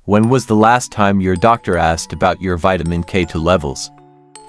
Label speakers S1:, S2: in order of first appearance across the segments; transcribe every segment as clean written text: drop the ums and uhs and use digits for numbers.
S1: When was the last time your doctor asked about your vitamin K2 levels?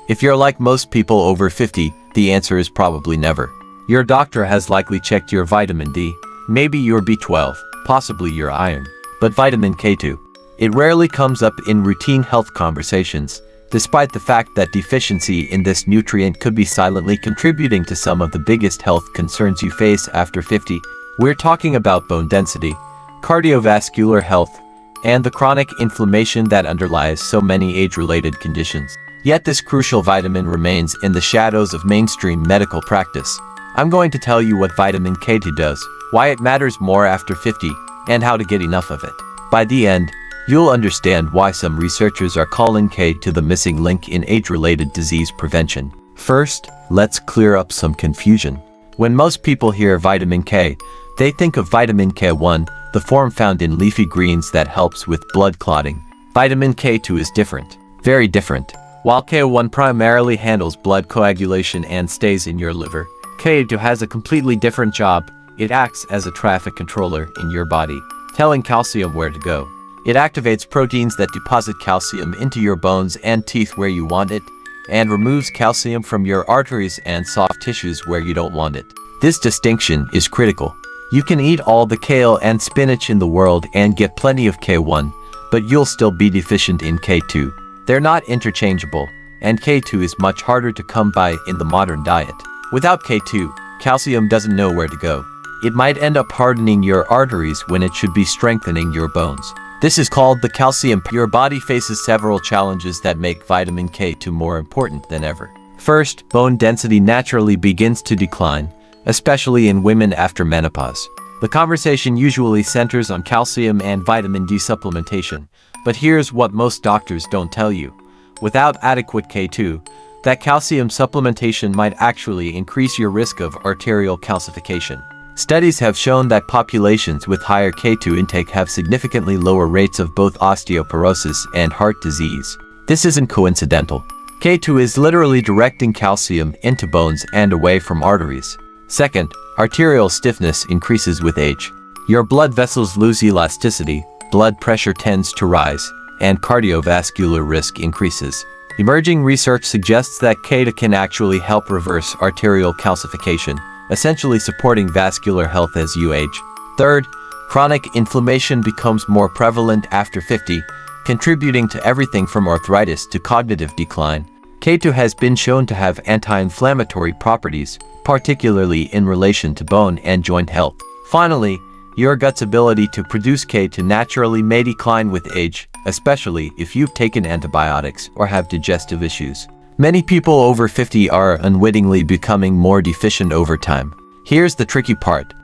S1: If you're like most people over 50, the answer is probably never. Your doctor has likely checked your vitamin D, maybe your B12, possibly your iron. But vitamin K2, it rarely comes up in routine health conversations, despite the fact that deficiency in this nutrient could be silently contributing to some of the biggest health concerns you face after 50. We're talking about bone density, cardiovascular health, and the chronic inflammation that underlies so many age-related conditions. Yet this crucial vitamin remains in the shadows of mainstream medical practice. I'm going to tell you what vitamin K2 does, why it matters more after 50, and how to get enough of it. By the end, you'll understand why some researchers are calling K2 the missing link in age-related disease prevention. First, let's clear up some confusion. When most people hear vitamin K, they think of vitamin K1, the form found in leafy greens that helps with blood clotting. Vitamin K2 is different, very different. While K1 primarily handles blood coagulation and stays in your liver, K2 has a completely different job. It acts as a traffic controller in your body, telling calcium where to go. It activates proteins that deposit calcium into your bones and teeth where you want it, and removes calcium from your arteries and soft tissues where you don't want it. This distinction is critical. You can eat all the kale and spinach in the world and get plenty of K1, but you'll still be deficient in K2. They're not interchangeable, and K2 is much harder to come by in the modern diet. Without K2, calcium doesn't know where to go. It might end up hardening your arteries when it should be strengthening your bones. This is called the calcium. Your body faces several challenges that make vitamin K2 more important than ever. First, bone density naturally begins to decline, especially in women after menopause. The conversation usually centers on calcium and vitamin D supplementation, but here's what most doctors don't tell you. Without adequate K2, that calcium supplementation might actually increase your risk of arterial calcification. Studies have shown that populations with higher K2 intake have significantly lower rates of both osteoporosis and heart disease. This isn't coincidental. K2 is literally directing calcium into bones and away from arteries. Second, arterial stiffness increases with age. Your blood vessels lose elasticity, blood pressure tends to rise, and cardiovascular risk increases. Emerging research suggests that K2 can actually help reverse arterial calcification, essentially supporting vascular health as you age. Third, chronic inflammation becomes more prevalent after 50, contributing to everything from arthritis to cognitive decline. K2 has been shown to have anti-inflammatory properties, particularly in relation to bone and joint health. Finally, your gut's ability to produce K2 naturally may decline with age, especially if you've taken antibiotics or have digestive issues. Many people over 50 are unwittingly becoming more deficient over time. Here's the tricky part.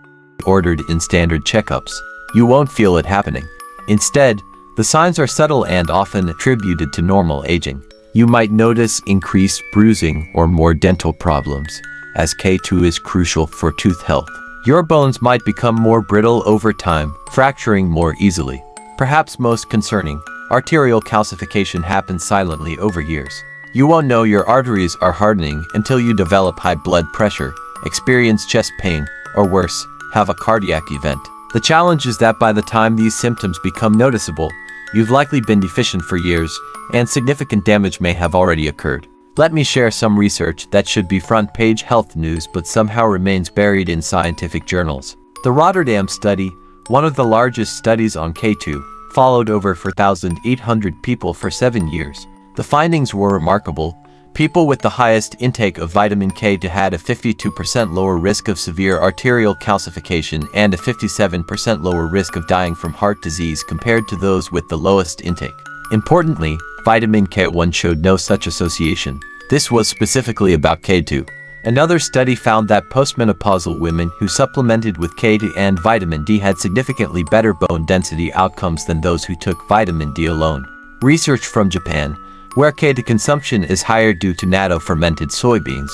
S1: Ordered in standard checkups, you won't feel it happening. Instead, the signs are subtle and often attributed to normal aging. You might notice increased bruising or more dental problems, as K2 is crucial for tooth health. Your bones might become more brittle over time, fracturing more easily. Perhaps most concerning, arterial calcification happens silently over years. You won't know your arteries are hardening until you develop high blood pressure, experience chest pain, or worse, have a cardiac event. The challenge is that by the time these symptoms become noticeable, you've likely been deficient for years, and significant damage may have already occurred. Let me share some research that should be front-page health news but somehow remains buried in scientific journals. The Rotterdam study, one of the largest studies on K2, followed over 4,800 people for 7 years. The findings were remarkable. People with the highest intake of vitamin K2 had a 52% lower risk of severe arterial calcification and a 57% lower risk of dying from heart disease compared to those with the lowest intake. Importantly, vitamin K1 showed no such association. This was specifically about K2. Another study found that postmenopausal women who supplemented with K2 and vitamin D had significantly better bone density outcomes than those who took vitamin D alone. Research from Japan, where K2 consumption is higher due to natto-fermented soybeans,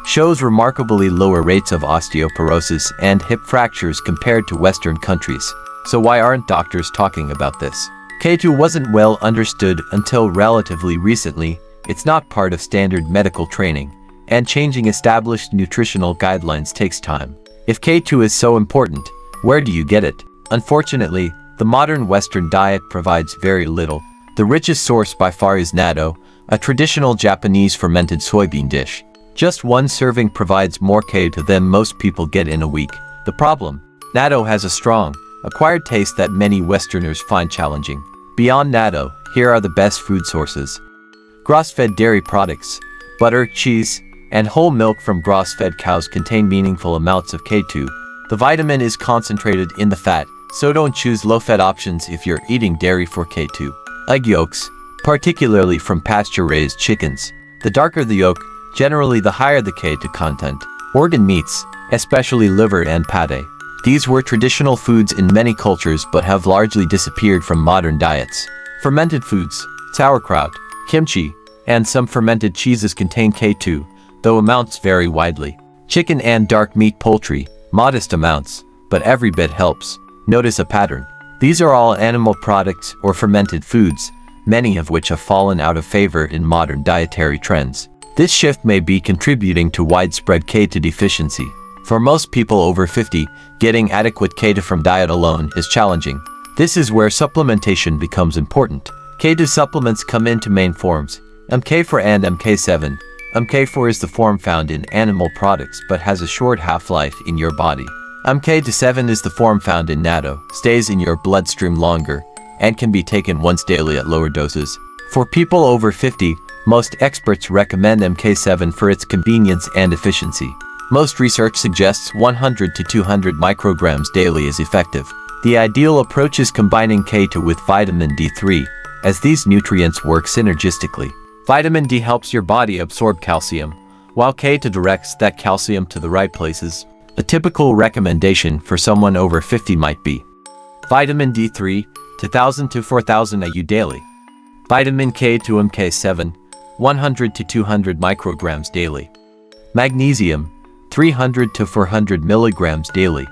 S1: shows remarkably lower rates of osteoporosis and hip fractures compared to Western countries. So why aren't doctors talking about this? K2 wasn't well understood until relatively recently. It's not part of standard medical training, and changing established nutritional guidelines takes time. If K2 is so important, where do you get it? Unfortunately, The modern Western diet provides very little. The richest source by far is natto, a traditional Japanese fermented soybean dish. Just one serving provides more K than most people get in a week. The problem? Natto has a strong, acquired taste that many Westerners find challenging. Beyond natto, here are the best food sources. Grass-fed dairy products, butter, cheese, and whole milk from grass-fed cows contain meaningful amounts of K2. The vitamin is concentrated in the fat, so don't choose low-fat options if you're eating dairy for K2. Egg yolks, particularly from pasture-raised chickens. The darker the yolk, generally the higher the K2 content. Organ meats, especially liver and pate. These were traditional foods in many cultures but have largely disappeared from modern diets. Fermented foods, sauerkraut, kimchi, and some fermented cheeses contain K2, though amounts vary widely. Chicken and dark meat poultry, modest amounts, but every bit helps. Notice a pattern. These are all animal products or fermented foods, many of which have fallen out of favor in modern dietary trends. This shift may be contributing to widespread K2 deficiency. For most people over 50, getting adequate K2 from diet alone is challenging. This is where supplementation becomes important. K2 supplements come in two main forms, MK4 and MK7. MK4 is the form found in animal products but has a short half-life in your body. MK7 is the form found in natto, stays in your bloodstream longer, and can be taken once daily at lower doses. For people over 50, most experts recommend MK7 for its convenience and efficiency. Most research suggests 100 to 200 micrograms daily is effective. The ideal approach is combining K2 with vitamin D3, as these nutrients work synergistically. Vitamin D helps your body absorb calcium, while K2 directs that calcium to the right places. A typical recommendation for someone over 50 might be vitamin D3, 2000 to 4000 IU daily. Vitamin K2 MK7, 100 to 200 micrograms daily. Magnesium, 300 to 400 milligrams daily.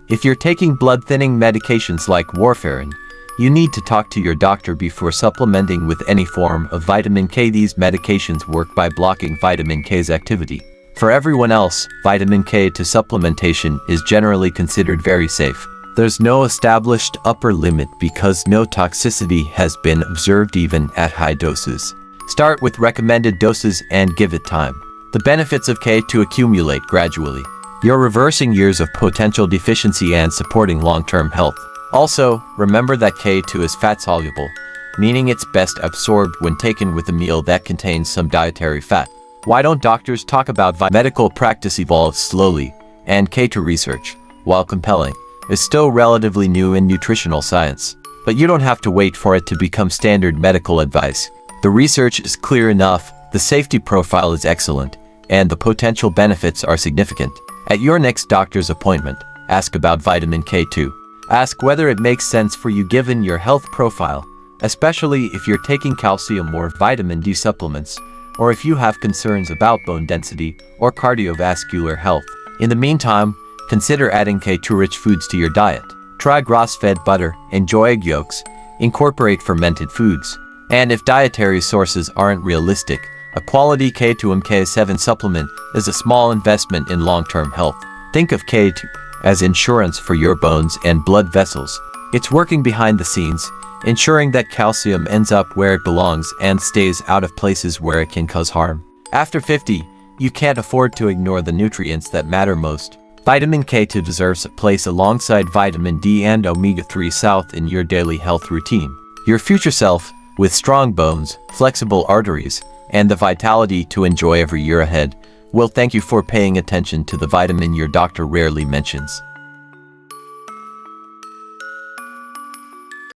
S1: If you're taking blood-thinning medications like warfarin, you need to talk to your doctor before supplementing with any form of vitamin K. These medications work by blocking vitamin K's activity. For everyone else, vitamin K to supplementation is generally considered very safe. There's no established upper limit because no toxicity has been observed even at high doses. Start with recommended doses and give it time. The benefits of K2 accumulate gradually. You're reversing years of potential deficiency and supporting long-term health. Also, remember that K2 is fat-soluble, meaning it's best absorbed when taken with a meal that contains some dietary fat. Why don't doctors talk about medical practice evolves slowly, and K2 research, while compelling, is still relatively new in nutritional science. But you don't have to wait for it to become standard medical advice. The research is clear enough, the safety profile is excellent, and the potential benefits are significant. At your next doctor's appointment, ask about vitamin K2. Ask whether it makes sense for you given your health profile, especially if you're taking calcium or vitamin D supplements, or if you have concerns about bone density or cardiovascular health. In the meantime, consider adding K2-rich foods to your diet. Try grass-fed butter, enjoy egg yolks, incorporate fermented foods. And if dietary sources aren't realistic, a quality K2 MK7 supplement is a small investment in long-term health. Think of K2 as insurance for your bones and blood vessels. It's working behind the scenes, ensuring that calcium ends up where it belongs and stays out of places where it can cause harm. After 50, you can't afford to ignore the nutrients that matter most. Vitamin K2 deserves a place alongside vitamin D and omega-3 south in your daily health routine. Your future self, with strong bones, flexible arteries, and the vitality to enjoy every year ahead, will thank you for paying attention to the vitamin your doctor rarely mentions.